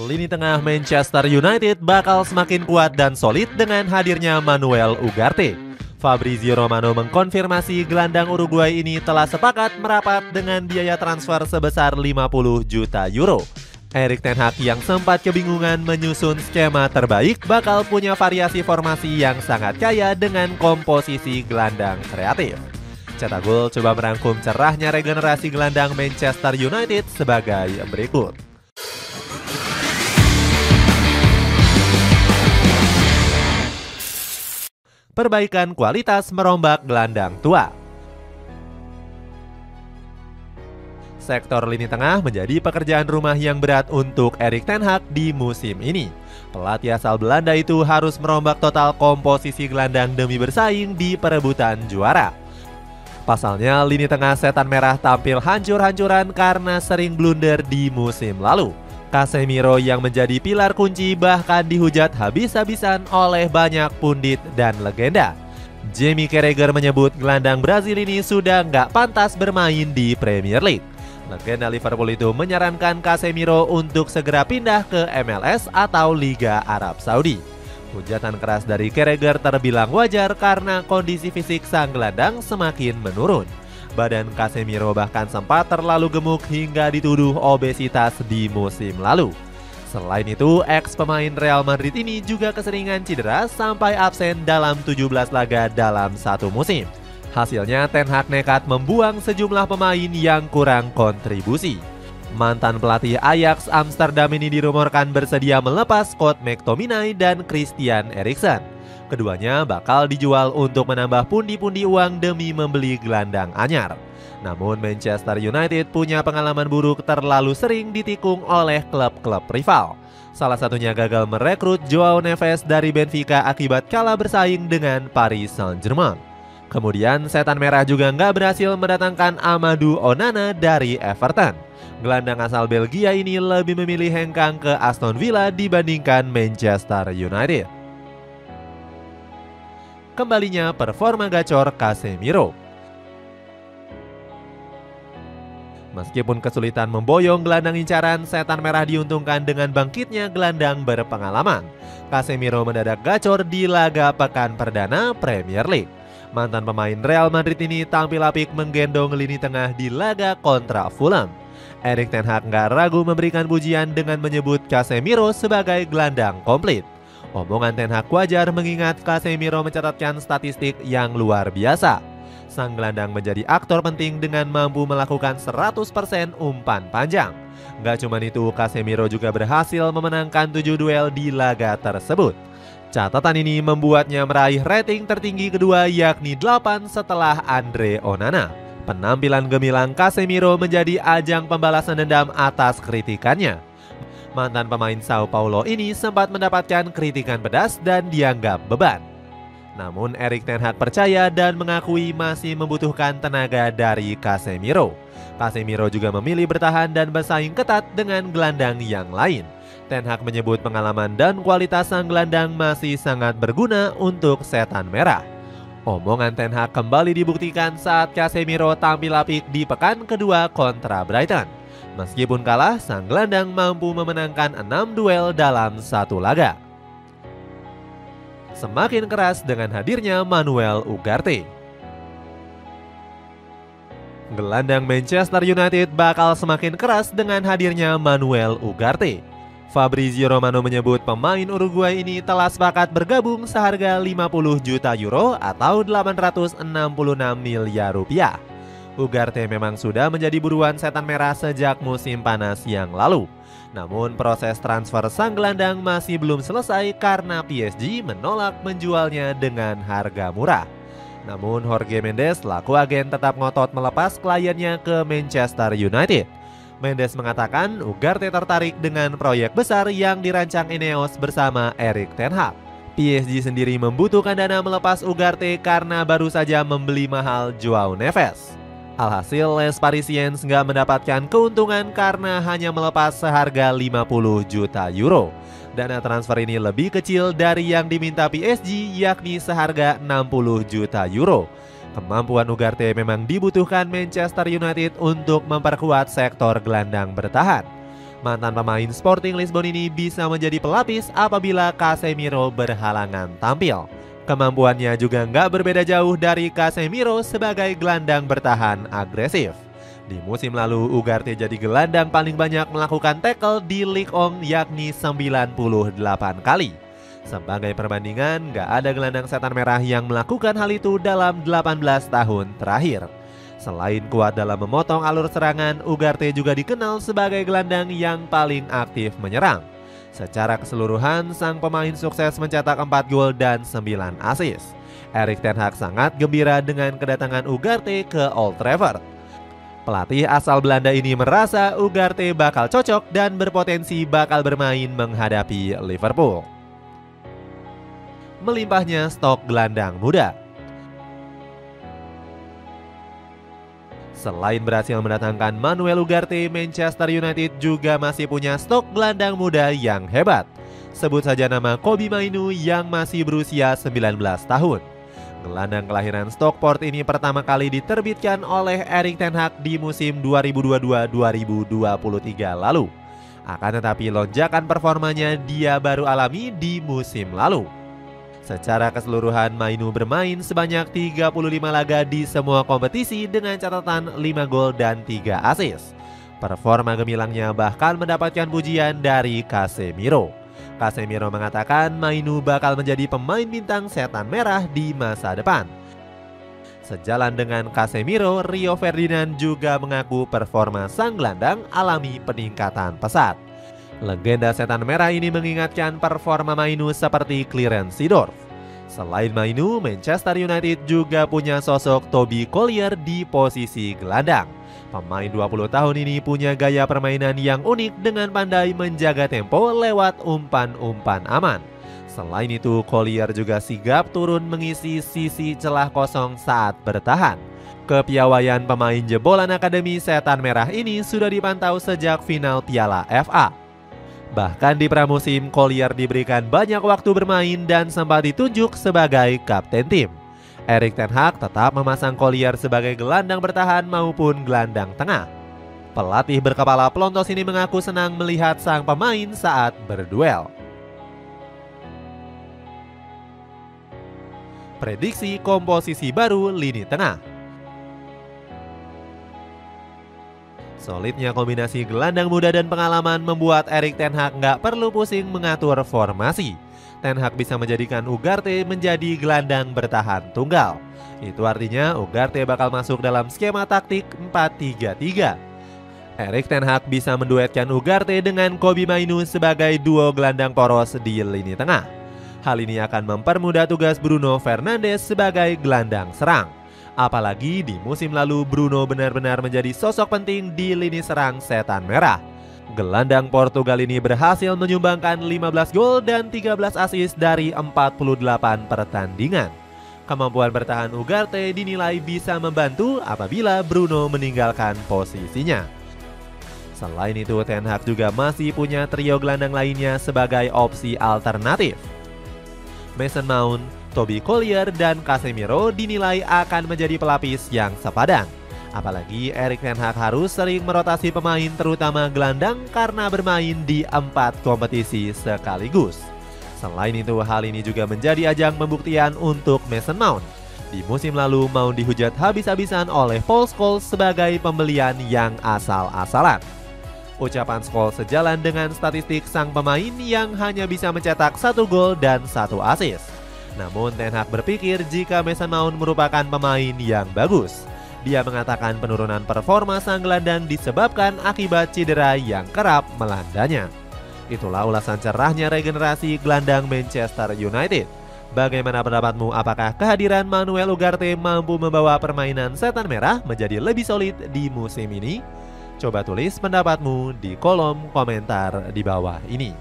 Lini tengah Manchester United bakal semakin kuat dan solid dengan hadirnya Manuel Ugarte. Fabrizio Romano mengkonfirmasi gelandang Uruguay ini telah sepakat merapat dengan biaya transfer sebesar 50 juta euro. Erik ten Hag yang sempat kebingungan menyusun skema terbaik bakal punya variasi formasi yang sangat kaya dengan komposisi gelandang kreatif. Cetak Gol coba merangkum cerahnya regenerasi gelandang Manchester United sebagai berikut. Perbaikan kualitas merombak gelandang tua. Sektor lini tengah menjadi pekerjaan rumah yang berat untuk Erik ten Hag di musim ini. Pelatih asal Belanda itu harus merombak total komposisi gelandang demi bersaing di perebutan juara. Pasalnya, lini tengah setan merah tampil hancur-hancuran karena sering blunder di musim lalu. Casemiro yang menjadi pilar kunci bahkan dihujat habis-habisan oleh banyak pundit dan legenda. Jamie Carragher menyebut gelandang Brazil ini sudah nggak pantas bermain di Premier League. Legenda Liverpool itu menyarankan Casemiro untuk segera pindah ke MLS atau Liga Arab Saudi. Hujatan keras dari Carragher terbilang wajar karena kondisi fisik sang gelandang semakin menurun. Badan Casemiro bahkan sempat terlalu gemuk hingga dituduh obesitas di musim lalu. Selain itu, ex-pemain Real Madrid ini juga keseringan cedera sampai absen dalam 17 laga dalam satu musim. Hasilnya Ten Hag nekat membuang sejumlah pemain yang kurang kontribusi. Mantan pelatih Ajax Amsterdam ini dirumorkan bersedia melepas Scott McTominay dan Christian Eriksen. Keduanya bakal dijual untuk menambah pundi-pundi uang demi membeli gelandang anyar. Namun Manchester United punya pengalaman buruk terlalu sering ditikung oleh klub-klub rival. Salah satunya gagal merekrut Joao Neves dari Benfica akibat kalah bersaing dengan Paris Saint-Germain. Kemudian setan merah juga nggak berhasil mendatangkan Amadou Onana dari Everton. Gelandang asal Belgia ini lebih memilih hengkang ke Aston Villa dibandingkan Manchester United. Kembalinya performa gacor Casemiro. Meskipun kesulitan memboyong gelandang incaran, setan merah diuntungkan dengan bangkitnya gelandang berpengalaman. Casemiro mendadak gacor di laga pekan perdana Premier League. Mantan pemain Real Madrid ini tampil apik menggendong lini tengah di laga kontra Fulham. Erik ten Hag nggak ragu memberikan pujian dengan menyebut Casemiro sebagai gelandang komplit. Omongan ten Hag wajar mengingat Casemiro mencatatkan statistik yang luar biasa. Sang gelandang menjadi aktor penting dengan mampu melakukan 100% umpan panjang. Gak cuma itu, Casemiro juga berhasil memenangkan 7 duel di laga tersebut. Catatan ini membuatnya meraih rating tertinggi kedua yakni 8 setelah Andre Onana. Penampilan gemilang Casemiro menjadi ajang pembalasan dendam atas kritikannya. Mantan pemain Sao Paulo ini sempat mendapatkan kritikan pedas dan dianggap beban. Namun Erik ten Hag percaya dan mengakui masih membutuhkan tenaga dari Casemiro. Casemiro juga memilih bertahan dan bersaing ketat dengan gelandang yang lain. Ten Hag menyebut pengalaman dan kualitas sang gelandang masih sangat berguna untuk setan merah. Omongan Ten Hag kembali dibuktikan saat Casemiro tampil apik di pekan kedua kontra Brighton. Meskipun kalah, sang gelandang mampu memenangkan 6 duel dalam satu laga. Semakin keras dengan hadirnya Manuel Ugarte. Gelandang Manchester United bakal semakin keras dengan hadirnya Manuel Ugarte. Fabrizio Romano menyebut pemain Uruguay ini telah sepakat bergabung seharga 50 juta euro atau 866 miliar rupiah. Ugarte memang sudah menjadi buruan setan merah sejak musim panas yang lalu. Namun proses transfer sang gelandang masih belum selesai karena PSG menolak menjualnya dengan harga murah. Namun Jorge Mendes laku agen tetap ngotot melepas kliennya ke Manchester United. Mendes mengatakan Ugarte tertarik dengan proyek besar yang dirancang Ineos bersama Erik ten Hag. PSG sendiri membutuhkan dana melepas Ugarte karena baru saja membeli mahal Joao Neves. Alhasil Les Parisiens nggak mendapatkan keuntungan karena hanya melepas seharga 50 juta euro. Dana transfer ini lebih kecil dari yang diminta PSG yakni seharga 60 juta euro. Kemampuan Ugarte memang dibutuhkan Manchester United untuk memperkuat sektor gelandang bertahan. Mantan pemain Sporting Lisbon ini bisa menjadi pelapis apabila Casemiro berhalangan tampil. Kemampuannya juga nggak berbeda jauh dari Casemiro sebagai gelandang bertahan agresif. Di musim lalu, Ugarte jadi gelandang paling banyak melakukan tackle di Ligue 1 yakni 98 kali. Sebagai perbandingan, nggak ada gelandang setan merah yang melakukan hal itu dalam 18 tahun terakhir. Selain kuat dalam memotong alur serangan, Ugarte juga dikenal sebagai gelandang yang paling aktif menyerang. Secara keseluruhan, sang pemain sukses mencetak 4 gol dan 9 assist. Erik ten Hag sangat gembira dengan kedatangan Ugarte ke Old Trafford. Pelatih asal Belanda ini merasa Ugarte bakal cocok dan berpotensi bakal bermain menghadapi Liverpool. Melimpahnya stok gelandang muda. Selain berhasil mendatangkan Manuel Ugarte, Manchester United juga masih punya stok gelandang muda yang hebat. Sebut saja nama Kobbie Mainoo yang masih berusia 19 tahun. Gelandang kelahiran Stockport ini pertama kali diterbitkan oleh Erik ten Hag di musim 2022-2023 lalu. Akan tetapi lonjakan performanya dia baru alami di musim lalu. Secara keseluruhan, Mainoo bermain sebanyak 35 laga di semua kompetisi dengan catatan 5 gol dan 3 assist. Performa gemilangnya bahkan mendapatkan pujian dari Casemiro. Casemiro mengatakan Mainoo bakal menjadi pemain bintang setan merah di masa depan. Sejalan dengan Casemiro, Rio Ferdinand juga mengaku performa sang gelandang alami peningkatan pesat. Legenda setan merah ini mengingatkan performa Mainoo seperti Clarence Seedorf. Selain Mainoo, Manchester United juga punya sosok Toby Collier di posisi gelandang. Pemain 20 tahun ini punya gaya permainan yang unik dengan pandai menjaga tempo lewat umpan-umpan aman. Selain itu, Collier juga sigap turun mengisi sisi celah kosong saat bertahan. Kepiawaian pemain jebolan Akademi Setan Merah ini sudah dipantau sejak final Piala FA. Bahkan di pramusim, Collier diberikan banyak waktu bermain dan sempat ditunjuk sebagai kapten tim. Erik ten Hag tetap memasang Collier sebagai gelandang bertahan maupun gelandang tengah. Pelatih berkepala pelontos ini mengaku senang melihat sang pemain saat berduel. Prediksi komposisi baru lini tengah. Solidnya kombinasi gelandang muda dan pengalaman membuat Erik ten Hag nggak perlu pusing mengatur formasi. Ten Hag bisa menjadikan Ugarte menjadi gelandang bertahan tunggal. Itu artinya Ugarte bakal masuk dalam skema taktik 4-3-3. Erik ten Hag bisa menduetkan Ugarte dengan Kobbie Mainoo sebagai duo gelandang poros di lini tengah. Hal ini akan mempermudah tugas Bruno Fernandes sebagai gelandang serang. Apalagi di musim lalu Bruno benar-benar menjadi sosok penting di lini serang setan merah. Gelandang Portugal ini berhasil menyumbangkan 15 gol dan 13 assist dari 48 pertandingan. Kemampuan bertahan Ugarte dinilai bisa membantu apabila Bruno meninggalkan posisinya. Selain itu, Ten Hag juga masih punya trio gelandang lainnya sebagai opsi alternatif. Mason Mount, Toby Collier, dan Casemiro dinilai akan menjadi pelapis yang sepadan. Apalagi Erik ten Hag harus sering merotasi pemain terutama gelandang karena bermain di 4 kompetisi sekaligus. Selain itu, hal ini juga menjadi ajang pembuktian untuk Mason Mount. Di musim lalu, Mount dihujat habis-habisan oleh Paul Scholes sebagai pembelian yang asal-asalan. Ucapan Scholes sejalan dengan statistik sang pemain yang hanya bisa mencetak 1 gol dan 1 assist. Namun Ten Hag berpikir jika Mason Mount merupakan pemain yang bagus. Dia mengatakan penurunan performa sang gelandang disebabkan akibat cedera yang kerap melandanya. Itulah ulasan cerahnya regenerasi gelandang Manchester United. Bagaimana pendapatmu? Apakah kehadiran Manuel Ugarte mampu membawa permainan setan merah menjadi lebih solid di musim ini? Coba tulis pendapatmu di kolom komentar di bawah ini.